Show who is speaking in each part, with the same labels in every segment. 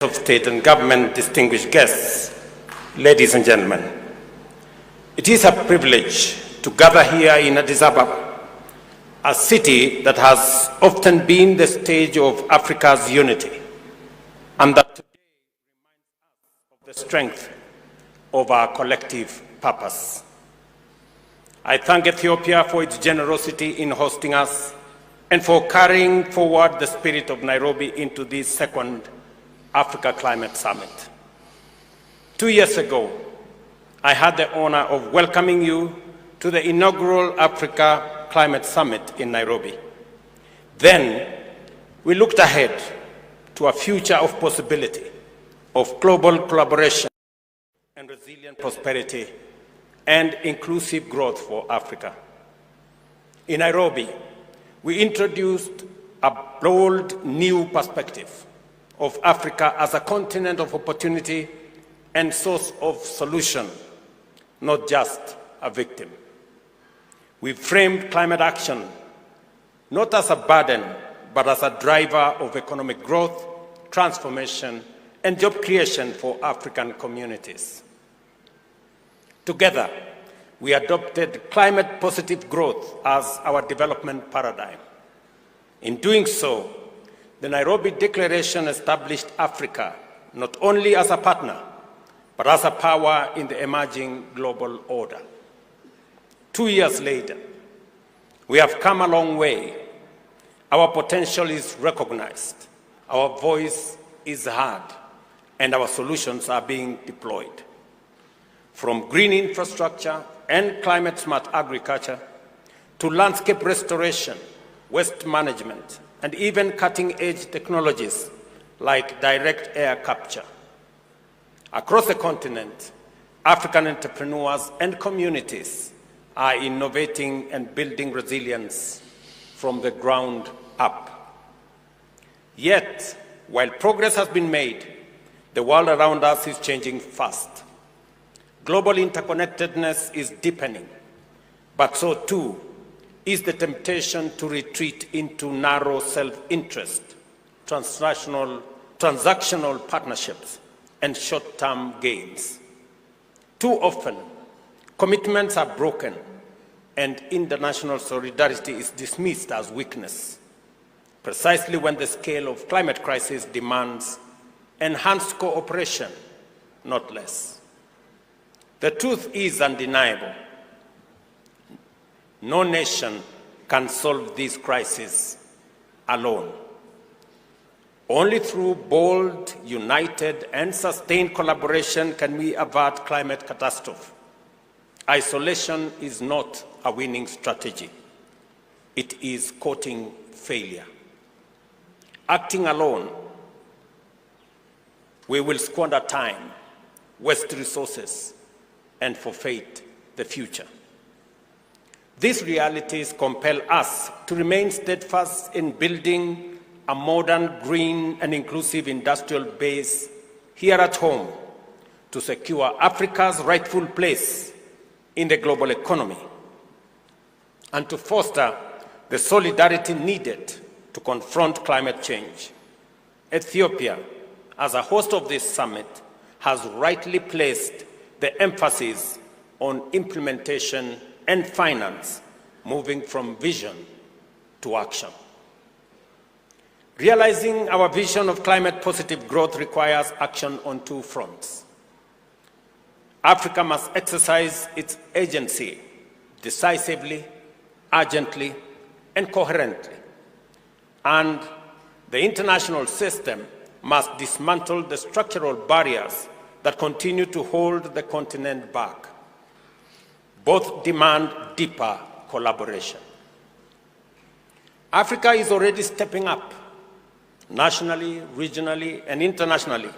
Speaker 1: of State and Government, distinguished guests, ladies and gentlemen, it is a privilege to gather here in Addis Ababa, a city that has often been the stage of Africa's unity, and that today reminds us of the strength of our collective purpose. I thank Ethiopia for its generosity in hosting us and for carrying forward the spirit of Nairobi into this second Africa Climate Summit. 2 years ago, I had the honor of welcoming you to the inaugural Africa Climate Summit in Nairobi. Then, we looked ahead to a future of possibility, of global collaboration and resilient prosperity and inclusive growth for Africa. In Nairobi, we introduced a bold new perspective of Africa as a continent of opportunity and source of solution, not just a victim. We framed climate action not as a burden, but as a driver of economic growth, transformation, and job creation for African communities. Together, we adopted climate-positive growth as our development paradigm. In doing so, the Nairobi Declaration established Africa not only as a partner, but as a power in the emerging global order. 2 years later, we have come a long way. Our potential is recognized, our voice is heard, and our solutions are being deployed. From green infrastructure and climate-smart agriculture to landscape restoration, waste management, and even cutting-edge technologies like direct air capture. Across the continent, African entrepreneurs and communities are innovating and building resilience from the ground up. Yet, while progress has been made, the world around us is changing fast. Global interconnectedness is deepening, but so too is the temptation to retreat into narrow self-interest, transactional partnerships, and short-term gains. Too often, commitments are broken and international solidarity is dismissed as weakness, precisely when the scale of climate crisis demands enhanced cooperation, not less. The truth is undeniable. No nation can solve this crisis alone. Only through bold, united, and sustained collaboration can we avert climate catastrophe. Isolation is not a winning strategy. It is courting failure. Acting alone, we will squander time, waste resources, and forfeit the future. These realities compel us to remain steadfast in building a modern, green, and inclusive industrial base here at home to secure Africa's rightful place in the global economy and to foster the solidarity needed to confront climate change. Ethiopia, as a host of this summit, has rightly placed the emphasis on implementation and finance, moving from vision to action. Realizing our vision of climate-positive growth requires action on two fronts. Africa must exercise its agency decisively, urgently, and coherently. And the international system must dismantle the structural barriers that continue to hold the continent back. Both demand deeper collaboration. Africa is already stepping up. Nationally, regionally, and internationally,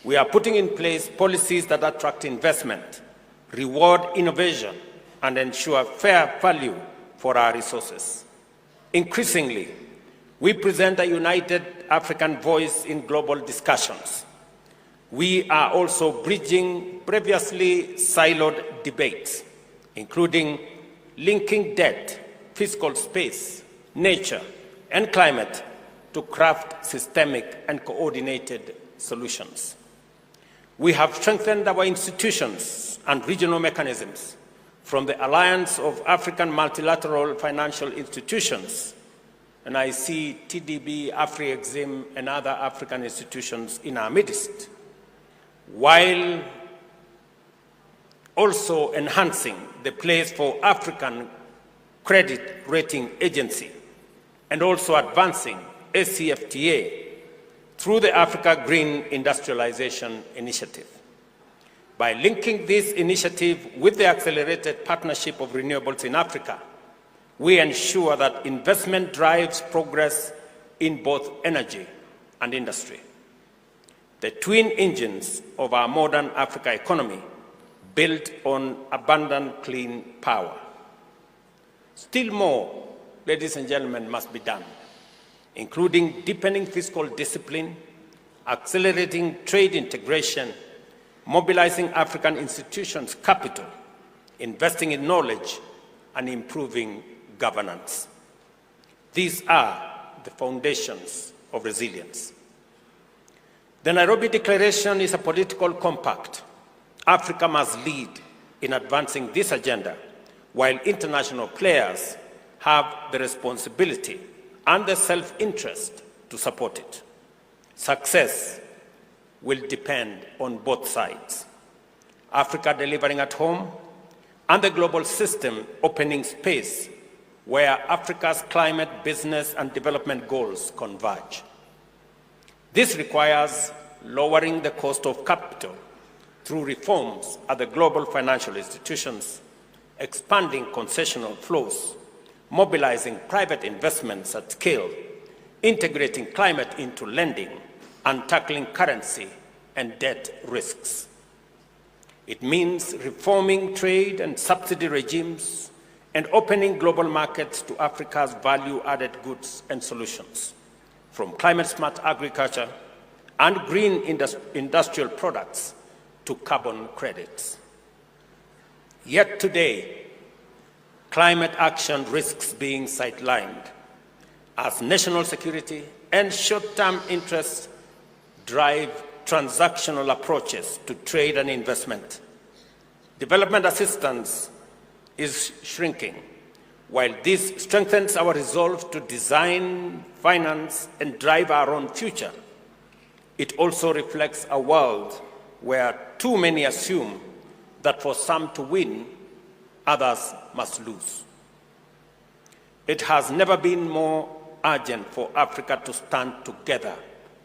Speaker 1: we are putting in place policies that attract investment, reward innovation, and ensure fair value for our resources. Increasingly, we present a united African voice in global discussions. We are also bridging previously siloed debates, including linking debt, fiscal space, nature, and climate to craft systemic and coordinated solutions. We have strengthened our institutions and regional mechanisms, from the Alliance of African Multilateral Financial Institutions, and I see TDB, Afri-Exim, and other African institutions in our midst, while also enhancing the place for African Credit Rating Agency, and also advancing ACFTA through the Africa Green Industrialization Initiative. By linking this initiative with the accelerated partnership of renewables in Africa, we ensure that investment drives progress in both energy and industry. The twin engines of our modern Africa economy built on abundant clean power. Still more, ladies and gentlemen, must be done, including deepening fiscal discipline, accelerating trade integration, mobilizing African institutions' capital, investing in knowledge, and improving governance. These are the foundations of resilience. The Nairobi Declaration is a political compact. Africa must lead in advancing this agenda, while international players have the responsibility and the self-interest to support it. Success will depend on both sides. Africa delivering at home, and the global system opening space where Africa's climate, business, and development goals converge. This requires lowering the cost of capital through reforms at the global financial institutions, expanding concessional flows, mobilizing private investments at scale, integrating climate into lending, and tackling currency and debt risks. It means reforming trade and subsidy regimes and opening global markets to Africa's value-added goods and solutions, from climate-smart agriculture and green industrial products to carbon credits. Yet today, climate action risks being sidelined as national security and short-term interests drive transactional approaches to trade and investment. Development assistance is shrinking. While this strengthens our resolve to design, finance, and drive our own future, it also reflects a world where too many assume that for some to win, others must lose. It has never been more urgent for Africa to stand together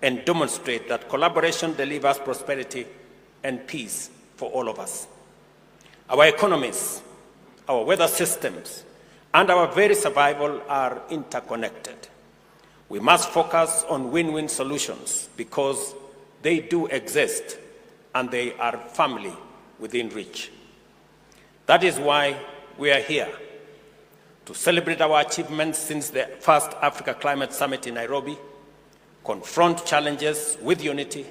Speaker 1: and demonstrate that collaboration delivers prosperity and peace for all of us. Our economies, our weather systems, and our very survival are interconnected. We must focus on win-win solutions because they do exist and they are firmly within reach. That is why we are here, to celebrate our achievements since the first Africa Climate Summit in Nairobi, confront challenges with unity,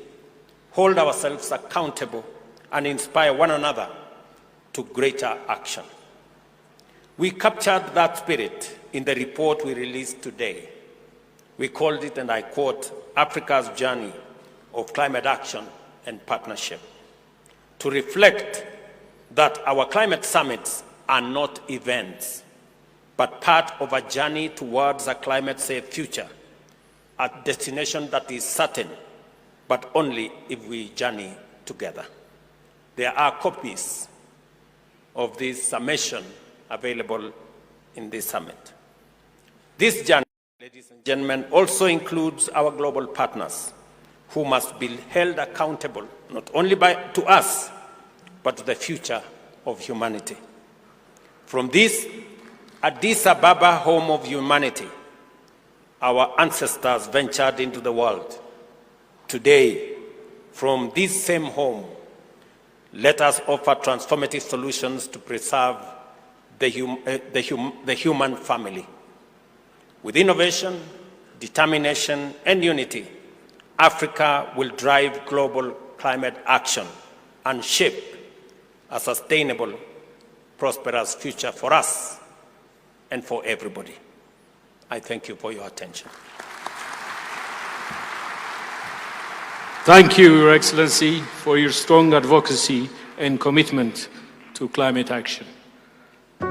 Speaker 1: hold ourselves accountable, and inspire one another to greater action. We captured that spirit in the report we released today. We called it, and I quote, Africa's Journey of Climate Action and Partnership, to reflect that our climate summits are not events, but part of a journey towards a climate-safe future, a destination that is certain, but only if we journey together. There are copies of this summation available in this summit. This journey, ladies and gentlemen, also includes our global partners, who must be held accountable not only to us, but to the future of humanity. From this Addis Ababa, home of humanity, our ancestors ventured into the world. Today, from this same home, let us offer transformative solutions to preserve the human family. With innovation, determination, and unity, Africa will drive global climate action and shape a sustainable, prosperous future for us and for everybody. I thank you for your attention.
Speaker 2: Thank you, Your Excellency, for your strong advocacy and commitment to climate action.